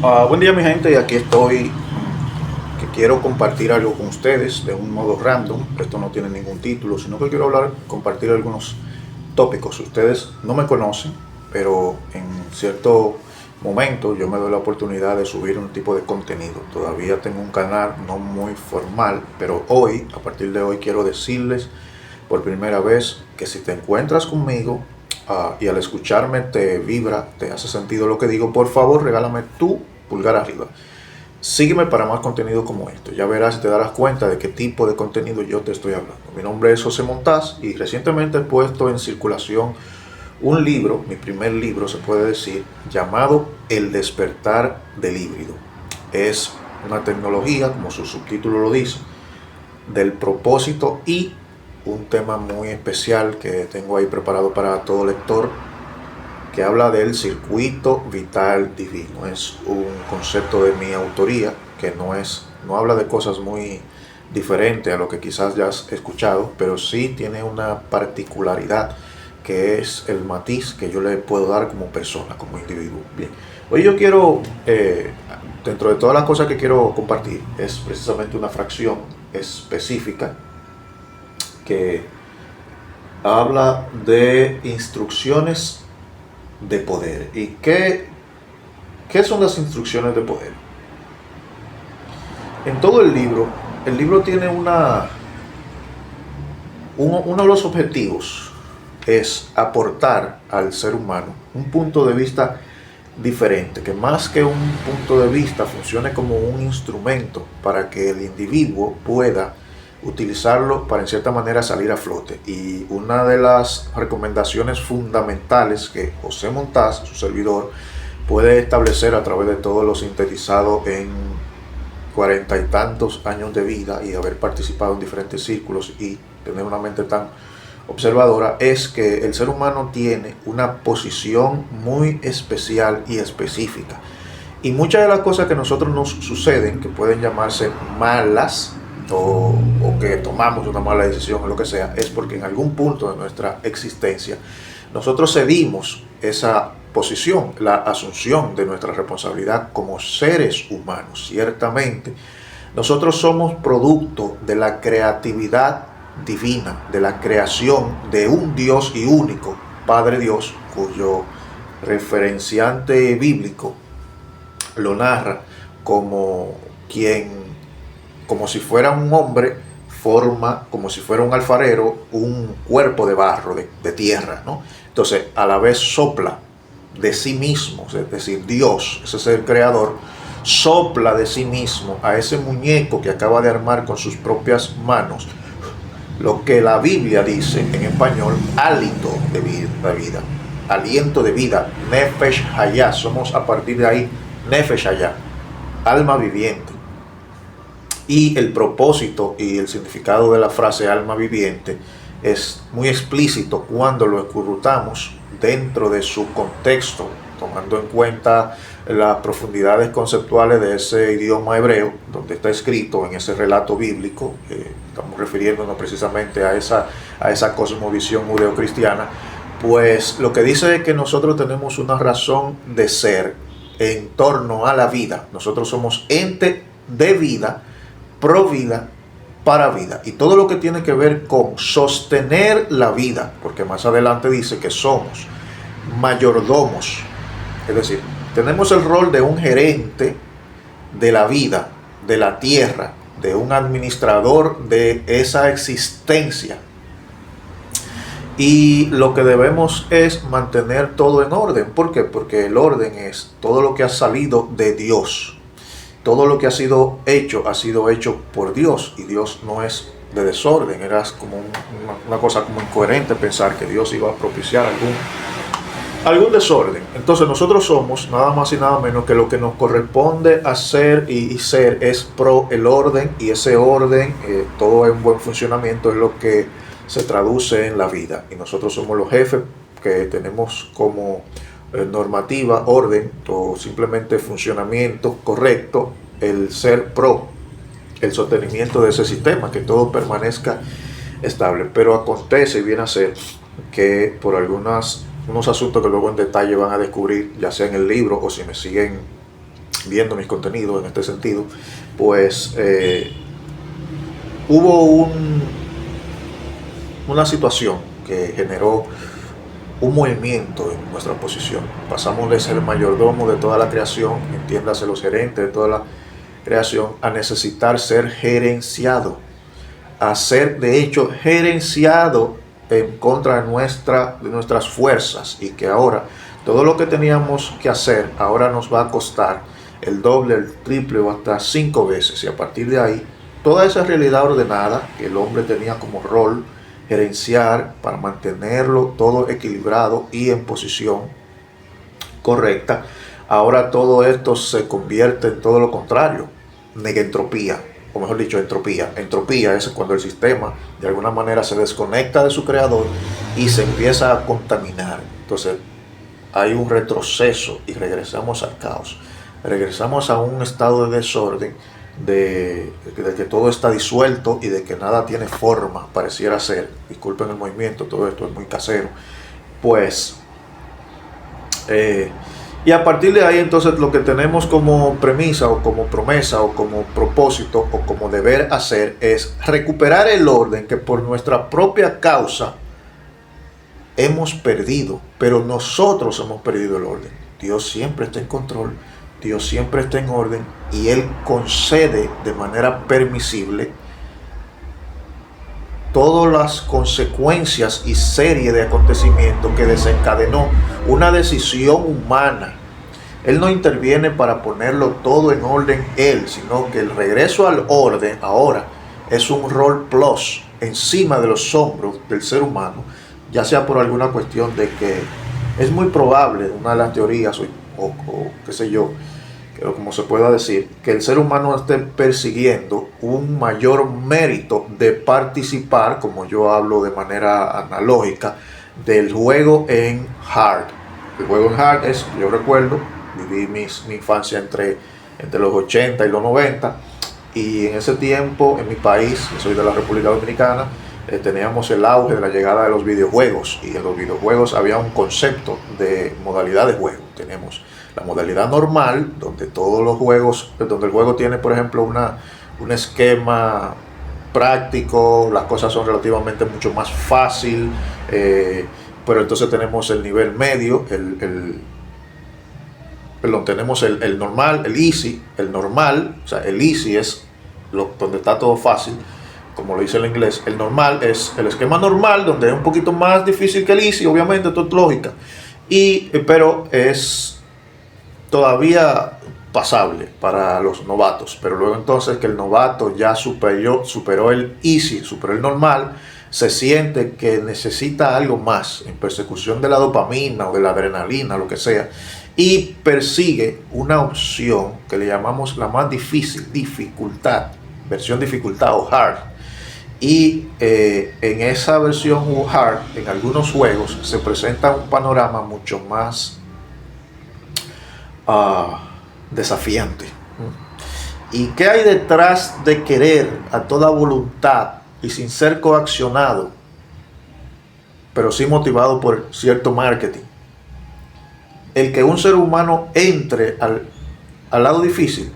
Buen día mi gente, y aquí estoy que quiero compartir algo con ustedes de un modo random. Esto no tiene ningún título, sino que quiero compartir algunos tópicos. Ustedes no me conocen, pero en cierto momento yo me doy la oportunidad de subir un tipo de contenido. Todavía tengo un canal no muy formal, pero hoy, a partir de hoy, quiero decirles por primera vez que si te encuentras conmigo y al escucharme te vibra, te hace sentido lo que digo, por favor regálame tu pulgar arriba. Sígueme para más contenido como esto. Ya verás y te darás cuenta de qué tipo de contenido yo te estoy hablando. Mi nombre es José Montaz y recientemente he puesto en circulación un libro, mi primer libro se puede decir, llamado El despertar del híbrido. Es una tecnología, como su subtítulo lo dice, del propósito y un tema muy especial que tengo ahí preparado para todo lector, que habla del circuito vital divino. Es un concepto de mi autoría que no habla de cosas muy diferentes a lo que quizás ya has escuchado, pero sí tiene una particularidad que es el matiz que yo le puedo dar como persona, como individuo. Bien, hoy yo quiero, dentro de todas las cosas que quiero compartir, es precisamente una fracción específica que habla de instrucciones de poder. ¿Y qué son las instrucciones de poder? En todo el libro tiene uno de los objetivos es aportar al ser humano un punto de vista diferente, que más que un punto de vista funcione como un instrumento para que el individuo pueda utilizarlo para en cierta manera salir a flote. Y una de las recomendaciones fundamentales que José Montaz, su servidor, puede establecer a través de todo lo sintetizado en 40 y tantos años de vida y haber participado en diferentes círculos y tener una mente tan observadora, es que el ser humano tiene una posición muy especial y específica. Y muchas de las cosas que a nosotros nos suceden, que pueden llamarse malas, o que tomamos una mala decisión o lo que sea, es porque en algún punto de nuestra existencia nosotros cedimos esa posición, la asunción de nuestra responsabilidad como seres humanos. Ciertamente, nosotros somos producto de la creatividad divina, de la creación de un Dios y único, Padre Dios, cuyo referenciante bíblico lo narra como quien, como si fuera un hombre, forma, como si fuera un alfarero, un cuerpo de barro, de tierra, ¿no? Entonces, a la vez sopla de sí mismo, es decir, Dios, ese es el creador, sopla de sí mismo a ese muñeco que acaba de armar con sus propias manos, lo que la Biblia dice en español, hálito de vida, aliento de vida, nefesh hayah, somos a partir de ahí nefesh hayah, alma viviente. Y el propósito y el significado de la frase alma viviente es muy explícito cuando lo escrutamos dentro de su contexto, tomando en cuenta las profundidades conceptuales de ese idioma hebreo, donde está escrito en ese relato bíblico. Estamos refiriéndonos precisamente a esa cosmovisión judeocristiana. Pues lo que dice es que nosotros tenemos una razón de ser en torno a la vida. Nosotros somos ente de vida, pro vida, para vida, y todo lo que tiene que ver con sostener la vida, porque más adelante dice que somos mayordomos, es decir, tenemos el rol de un gerente de la vida, de la tierra, de un administrador de esa existencia, y lo que debemos es mantener todo en orden. ¿Por qué? Porque el orden es todo lo que ha salido de Dios. Todo lo que ha sido hecho por Dios, y Dios no es de desorden. Era como una cosa como incoherente pensar que Dios iba a propiciar algún desorden. Entonces nosotros somos nada más y nada menos que lo que nos corresponde hacer y ser es pro el orden, y ese orden, todo en buen funcionamiento, es lo que se traduce en la vida. Y nosotros somos los jefes que tenemos como normativa, orden o simplemente funcionamiento correcto, el ser pro el sostenimiento de ese sistema, que todo permanezca estable. Pero acontece y viene a ser que por unos asuntos que luego en detalle van a descubrir, ya sea en el libro o si me siguen viendo mis contenidos en este sentido, pues hubo una situación que generó un movimiento en nuestra posición. Pasamos de ser el mayordomo de toda la creación, entiéndase los gerentes de toda la creación, a necesitar ser gerenciado, a ser de hecho gerenciado en contra de nuestras fuerzas, y que ahora todo lo que teníamos que hacer ahora nos va a costar el doble, el triple o hasta 5 veces, y a partir de ahí toda esa realidad ordenada que el hombre tenía como rol gerenciar para mantenerlo todo equilibrado y en posición correcta, ahora todo esto se convierte en todo lo contrario, negentropía, o mejor dicho, entropía. Entropía es cuando el sistema de alguna manera se desconecta de su creador y se empieza a contaminar. Entonces hay un retroceso y regresamos al caos, regresamos a un estado de desorden, de que todo está disuelto y de que nada tiene forma, pareciera ser. Disculpen el movimiento, todo esto es muy casero. Pues, y a partir de ahí entonces lo que tenemos como premisa o como promesa o como propósito o como deber hacer es recuperar el orden que por nuestra propia causa hemos perdido, pero nosotros hemos perdido el orden. Dios siempre está en control, Dios siempre está en orden, y Él concede de manera permisible todas las consecuencias y serie de acontecimientos que desencadenó una decisión humana. Él no interviene para ponerlo todo en orden Él, sino que el regreso al orden ahora es un rol plus encima de los hombros del ser humano, ya sea por alguna cuestión de que es muy probable, una de las teorías o qué sé yo, como se pueda decir, que el ser humano esté persiguiendo un mayor mérito de participar, como yo hablo de manera analógica, del juego en hard. El juego en hard es, yo recuerdo, viví mi infancia entre los 80 y los 90, y en ese tiempo en mi país, yo soy de la República Dominicana, teníamos el auge de la llegada de los videojuegos, y en los videojuegos había un concepto de modalidad de juego. Tenemos la modalidad normal, donde todos los juegos, donde el juego tiene, por ejemplo, un esquema práctico, las cosas son relativamente mucho más fácil, pero entonces tenemos el nivel medio, tenemos el normal, el easy, el normal, o sea, el easy es donde está todo fácil, como lo dice el inglés. El normal es el esquema normal, donde es un poquito más difícil que el easy, obviamente, esto es lógica, pero es todavía pasable para los novatos. Pero luego entonces que el novato ya superó el easy, superó el normal, se siente que necesita algo más en persecución de la dopamina o de la adrenalina, lo que sea, y persigue una opción que le llamamos la más difícil, dificultad, versión dificultad o hard. Y en esa versión hard, en algunos juegos se presenta un panorama mucho más desafiante. ¿Y qué hay detrás de querer a toda voluntad y sin ser coaccionado, pero sí motivado por cierto marketing? El que un ser humano entre al lado difícil,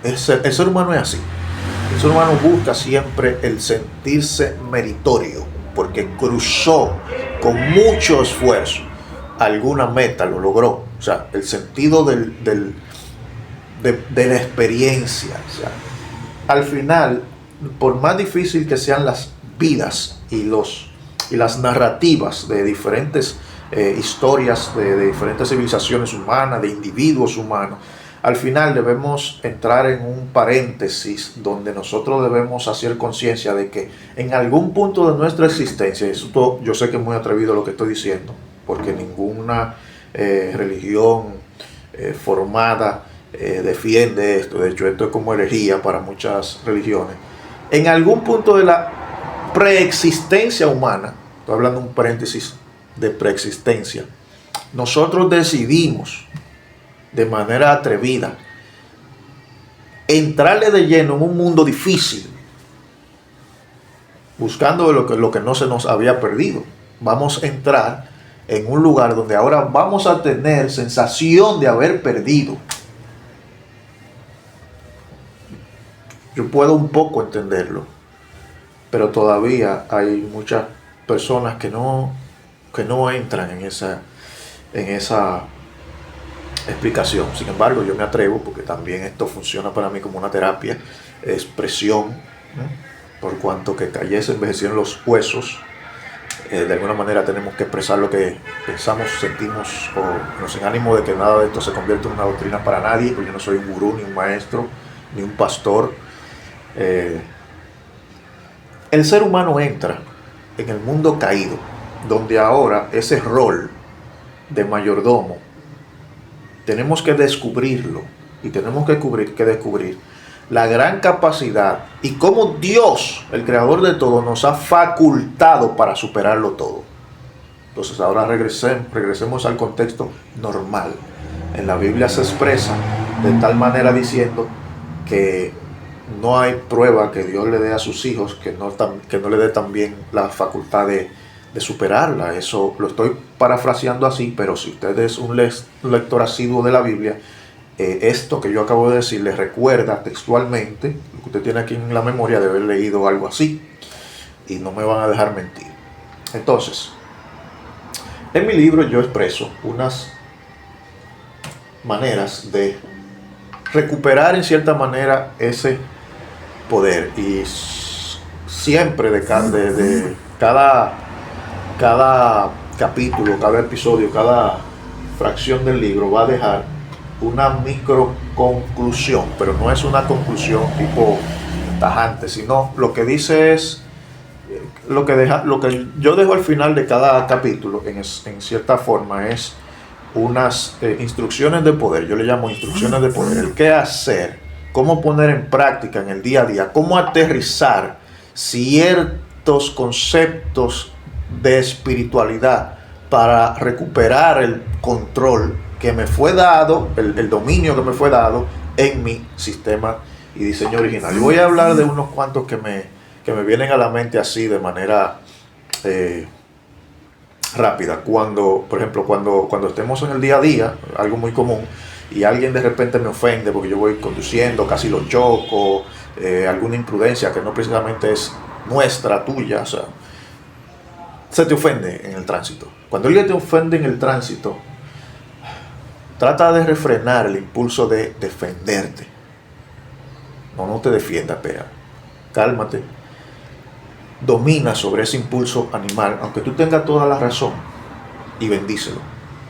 el ser humano es así. El ser humano busca siempre el sentirse meritorio, porque cruzó con mucho esfuerzo alguna meta, lo logró. O sea, el sentido de la experiencia. O sea, al final, por más difícil que sean las vidas y las narrativas de diferentes historias, de diferentes civilizaciones humanas, de individuos humanos, al final debemos entrar en un paréntesis donde nosotros debemos hacer conciencia de que en algún punto de nuestra existencia, y esto yo sé que es muy atrevido lo que estoy diciendo, porque ninguna religión formada defiende esto. De hecho, esto es como herejía para muchas religiones. En algún punto de la preexistencia humana, estoy hablando de un paréntesis de preexistencia, nosotros decidimos de manera atrevida entrarle de lleno en un mundo difícil, buscando lo que no se nos había perdido. Vamos a entrar en un lugar donde ahora vamos a tener sensación de haber perdido. Yo puedo un poco entenderlo, pero todavía hay muchas personas que no entran en esa explicación. Sin embargo, yo me atrevo, porque también esto funciona para mí como una terapia, expresión, ¿no? Por cuanto que cayese envejecieron los huesos, de alguna manera tenemos que expresar lo que pensamos, sentimos, o sin ánimo de que nada de esto se convierta en una doctrina para nadie, porque yo no soy un gurú, ni un maestro, ni un pastor. El ser humano entra en el mundo caído, donde ahora ese rol de mayordomo tenemos que descubrirlo, y tenemos que descubrir la gran capacidad y cómo Dios, el creador de todo, nos ha facultado para superarlo todo. Entonces ahora regresemos al contexto normal. En la Biblia se expresa de tal manera diciendo que no hay prueba que Dios le dé a sus hijos que no le dé también la facultad de superarla. Eso lo estoy parafraseando así, pero si usted es un lector asiduo de la Biblia, esto que yo acabo de decir le recuerda textualmente lo que usted tiene aquí en la memoria de haber leído algo así, y no me van a dejar mentir. Entonces, en mi libro yo expreso unas maneras de recuperar en cierta manera ese poder, y siempre de cada capítulo, cada episodio, cada fracción del libro va a dejar una micro conclusión, pero no es una conclusión tipo tajante, sino lo que dice es lo que yo dejo al final de cada capítulo, en cierta forma es unas instrucciones de poder. Yo le llamo instrucciones de poder, el qué hacer, cómo poner en práctica en el día a día, cómo aterrizar ciertos conceptos de espiritualidad para recuperar el control que me fue dado, el dominio que me fue dado en mi sistema y diseño original. Y voy a hablar de unos cuantos que me vienen a la mente así de manera rápida. Por ejemplo, cuando estemos en el día a día, algo muy común, y alguien de repente me ofende porque yo voy conduciendo, casi lo choco, alguna imprudencia que no precisamente es nuestra, tuya, o sea, se te ofende en el tránsito. Cuando alguien te ofende en el tránsito, trata de refrenar el impulso de defenderte. No te defiendas, pero cálmate. Domina sobre ese impulso animal, aunque tú tengas toda la razón, y bendícelo.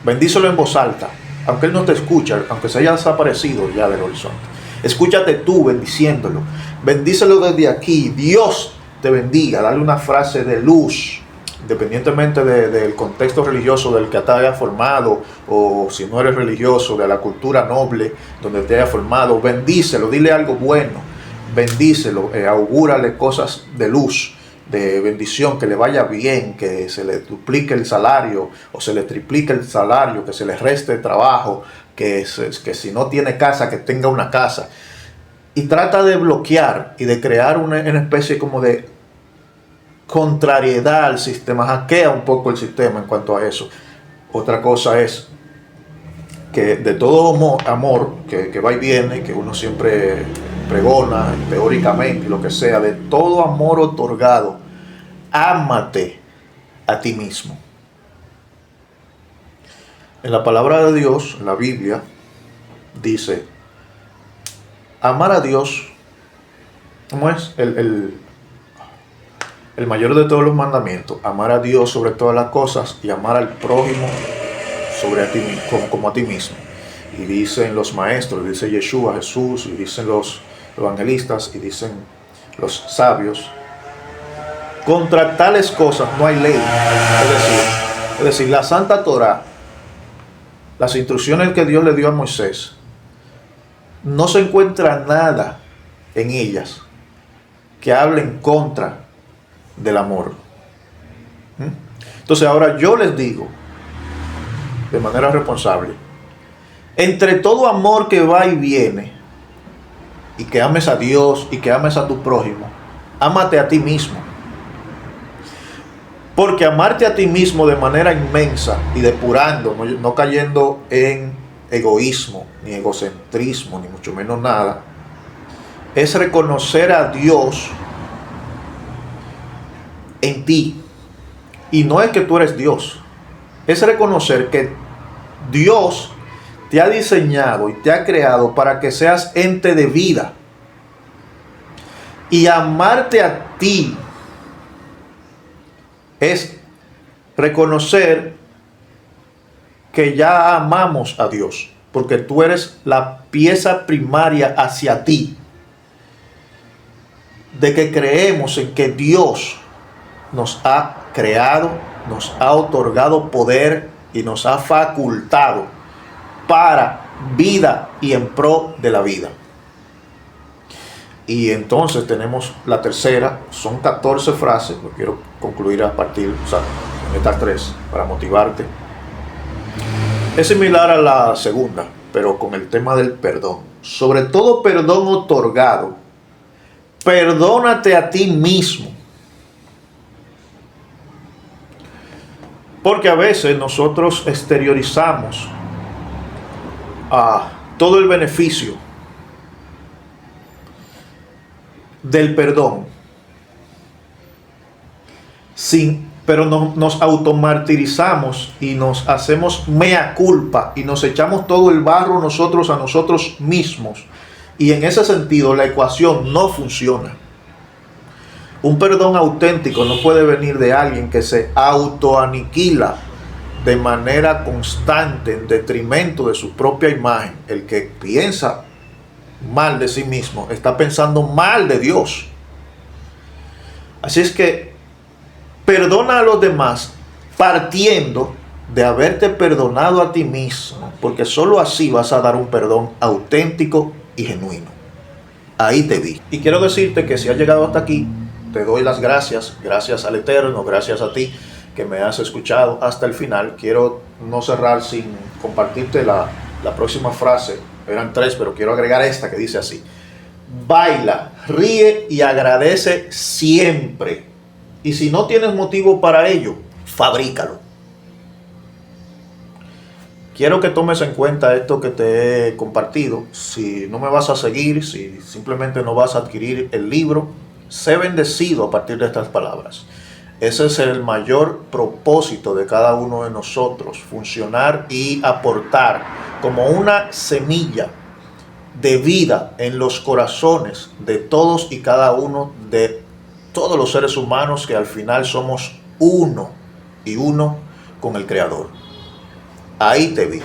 Bendícelo en voz alta, aunque él no te escucha, aunque se haya desaparecido ya del horizonte. Escúchate tú bendiciéndolo. Bendícelo desde aquí. Dios te bendiga. Dale una frase de luz, independientemente del contexto religioso del que te haya formado, o si no eres religioso, de la cultura noble donde te haya formado. Bendícelo, dile algo bueno, bendícelo, augúrale cosas de luz, de bendición, que le vaya bien, que se le duplique el salario o se le triplique el salario, que se le reste el trabajo, que si no tiene casa, que tenga una casa. Y trata de bloquear y de crear una especie como de contrariedad al sistema, hackea un poco el sistema en cuanto a eso. Otra cosa es que de todo amor que va y viene, que uno siempre pregona teóricamente y lo que sea, de todo amor otorgado, ámate a ti mismo. En la palabra de Dios, en la Biblia, dice, amar a Dios, ¿cómo es? El mayor de todos los mandamientos, amar a Dios sobre todas las cosas y amar al prójimo como a ti mismo. Y dicen los maestros, dice Yeshua, Jesús, y dicen los evangelistas, y dicen los sabios, contra tales cosas no hay ley. Es decir, la Santa Torá, las instrucciones que Dios le dio a Moisés, no se encuentra nada en ellas que hable en contra del amor. Entonces ahora yo les digo de manera responsable, entre todo amor que va y viene, y que ames a Dios y que ames a tu prójimo, ámate a ti mismo. Porque amarte a ti mismo de manera inmensa y depurando, no cayendo en egoísmo, ni egocentrismo, ni mucho menos nada, es reconocer a Dios en ti. Y no es que tú eres Dios, es reconocer que Dios te ha diseñado y te ha creado para que seas ente de vida. Y amarte a ti es reconocer que ya amamos a Dios, porque tú eres la pieza primaria hacia ti, de que creemos en que Dios nos ha creado, nos ha otorgado poder y nos ha facultado para vida y en pro de la vida. Y entonces tenemos la tercera, son 14 frases, lo quiero concluir a partir, en estas 3, para motivarte. Es similar a la segunda, pero con el tema del perdón. Sobre todo perdón otorgado. Perdónate a ti mismo. Porque a veces nosotros exteriorizamos todo el beneficio del perdón, pero nos automartirizamos y nos hacemos mea culpa y nos echamos todo el barro nosotros a nosotros mismos, y en ese sentido la ecuación no funciona. Un perdón auténtico no puede venir de alguien que se autoaniquila de manera constante en detrimento de su propia imagen. El que piensa mal de sí mismo está pensando mal de Dios. Así es que perdona a los demás partiendo de haberte perdonado a ti mismo, porque sólo así vas a dar un perdón auténtico y genuino. Ahí te vi. Y quiero decirte que si has llegado hasta aquí, te doy las gracias, gracias al Eterno, gracias a ti que me has escuchado hasta el final. Quiero no cerrar sin compartirte la próxima frase. Eran 3, pero quiero agregar esta que dice así: baila, ríe y agradece siempre. Y si no tienes motivo para ello, fabrícalo. Quiero que tomes en cuenta esto que te he compartido. Si no me vas a seguir, si simplemente no vas a adquirir el libro, sé bendecido a partir de estas palabras. Ese es el mayor propósito de cada uno de nosotros: funcionar y aportar como una semilla de vida en los corazones de todos y cada uno de todos los seres humanos, que al final somos uno y uno con el Creador. Ahí te vi.